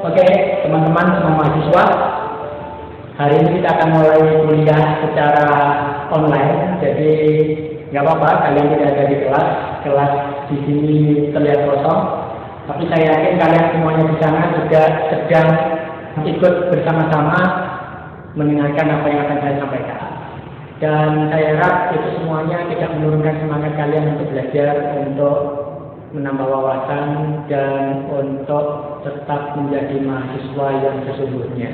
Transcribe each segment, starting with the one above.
Oke, teman-teman semua mahasiswa, hari ini kita akan mulai kuliah secara online. Jadi nggak apa-apa kalian tidak ada di kelas di sini terlihat kosong. Tapi saya yakin kalian semuanya di sana juga sedang ikut bersama-sama mendengarkan apa yang akan saya sampaikan. Dan saya harap itu semuanya tidak menurunkan semangat kalian untuk belajar, untuk menambah wawasan, dan untuk tetap menjadi mahasiswa yang sesungguhnya.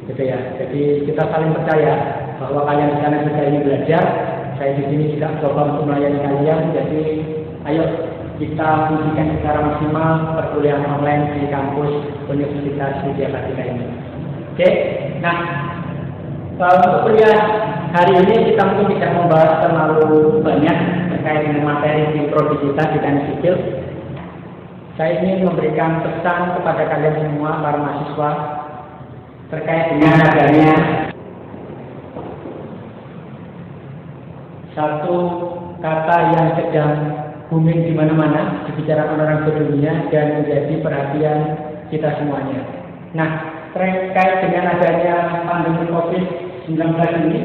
Gitu ya. Jadi kita saling percaya bahwa kalian di sana juga ingin belajar. Saya di sini juga coba untuk melayani kalian. Jadi ayo kita fungsikan secara maksimal perkuliahan online di kampus Universitas Widya Kartika ini. Oke. Nah, untuk kuliah hari ini kita mungkin tidak membahas terlalu banyak terkait dengan materi di prodi kita di teknik sipil. Saya ingin memberikan pesan kepada kalian semua para mahasiswa terkait dengan adanya satu kata yang sedang booming di mana-mana, dibicarakan orang sedunia dan menjadi perhatian kita semuanya. Nah, terkait dengan adanya pandemi COVID-19 ini,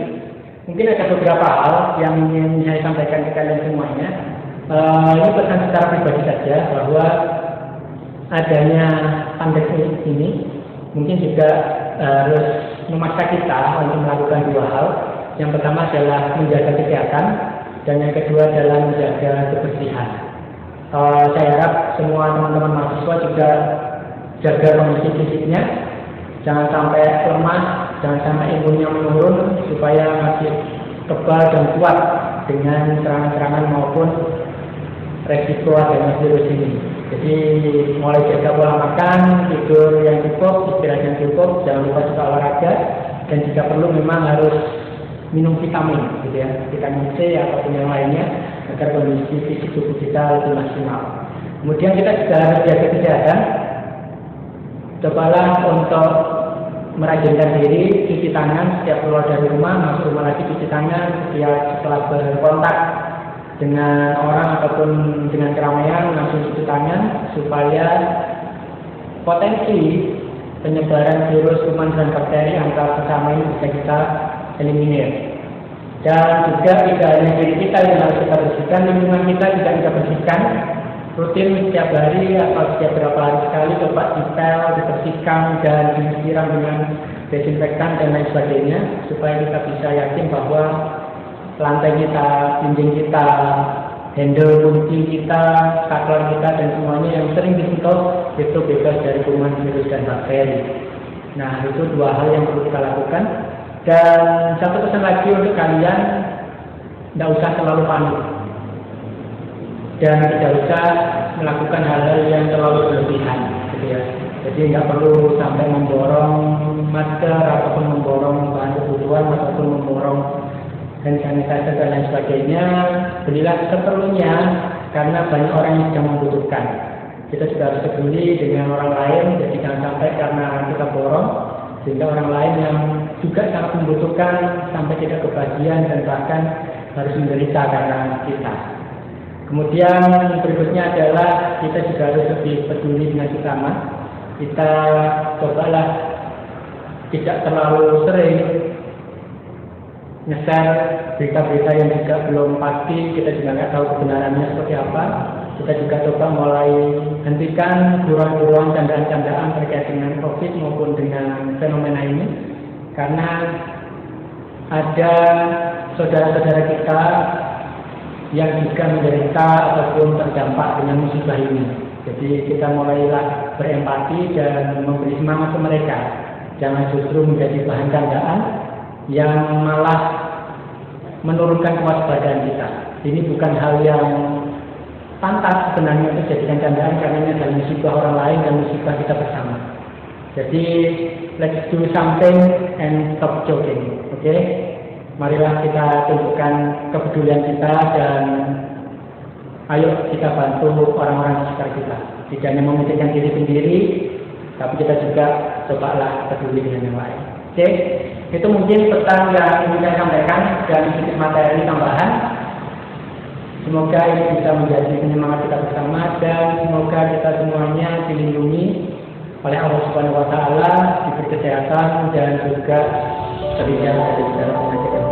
mungkin ada beberapa hal yang ingin saya sampaikan ke kalian semuanya. Ini pesan secara pribadi saja bahwa adanya pandemi ini mungkin juga harus memaksa kita untuk melakukan dua hal. Yang pertama adalah menjaga kesehatan, dan yang kedua adalah menjaga kebersihan. Saya harap semua teman-teman mahasiswa juga jaga kondisi fisiknya, jangan sampai lemah, jangan sampai imunnya menurun, supaya masih kebal dan kuat dengan serangan-serangan maupun resiko adanya virus ini. Jadi mulai jaga pola makan, tidur yang cukup, istirahat yang cukup, jangan lupa juga olahraga, dan jika perlu memang harus minum vitamin, gitu ya, vitamin C ataupun yang lainnya, agar kondisi fisik tubuh kita lebih maksimal. Kemudian kita juga harus jaga kesehatan. Cobalah untuk merajinkan diri, cuci tangan setiap keluar dari rumah, masuk rumah lagi cuci tangan, setiap setelah berkontak dengan orang ataupun dengan keramaian langsung cuci tangan, supaya potensi penyebaran virus, kuman dan bakteri antar sesama ini bisa kita eliminir. Dan juga tidak hanya diri kita yang harus kita bersihkan, lingkungan kita juga kita bersihkan rutin setiap hari atau setiap berapa hari sekali, coba dipel, dibersihkan dan disiram dengan desinfektan dan lain sebagainya, supaya kita bisa yakin bahwa lantai kita, dinding kita, handle kunci kita, saklar kita, dan semuanya yang sering disentuh itu bebas dari kuman, virus, dan bakteri. Nah, itu dua hal yang perlu kita lakukan. Dan satu pesan lagi untuk kalian, tidak usah terlalu panik dan tidak usah melakukan hal-hal yang terlalu berlebihan, gitu ya. Jadi nggak perlu sampai memborong masker ataupun memborong bahan kebutuhan ataupun memborong hand sanitizer dan lain sebagainya. Belilah seperlunya, karena banyak orang yang sedang membutuhkan. Kita juga harus peduli dengan orang lain, jadi jangan sampai karena kita borong sehingga orang lain yang juga sangat membutuhkan sampai tidak kebagian dan bahkan harus menderita karena kita. Kemudian berikutnya adalah kita juga harus lebih peduli dengan sesama. Kita cobalah tidak terlalu sering nge-share berita-berita yang juga belum pasti, kita juga nggak tahu kebenarannya seperti apa. Kita juga coba mulai hentikan buruan-buruan candaan-candaan terkait dengan COVID maupun dengan fenomena ini, karena ada saudara-saudara kita yang juga menderita ataupun terdampak dengan musibah ini. Jadi kita mulailah berempati dan memberi semangat ke mereka. Jangan justru menjadi bahan candaan yang malah menurunkan kewaspadaan kita. Ini bukan hal yang pantas sebenarnya untuk dijadikan candaan, karena ini adalah musibah orang lain dan musibah kita bersama. Jadi let's do something and stop joking. Oke? Marilah kita tunjukkan kepedulian kita dan ayo kita bantu orang-orang di sekitar kita. Tidak hanya memikirkan diri sendiri, tapi kita juga cobalah peduli dengan yang lain. Oke? Itu mungkin pesan yang ingin saya sampaikan dan sedikit materi tambahan. Semoga ini bisa menjadi penyemangat kita bersama, dan semoga kita semuanya dilindungi oleh Allah Subhanahu kesehatan dan juga terhindar dari segala penyakit.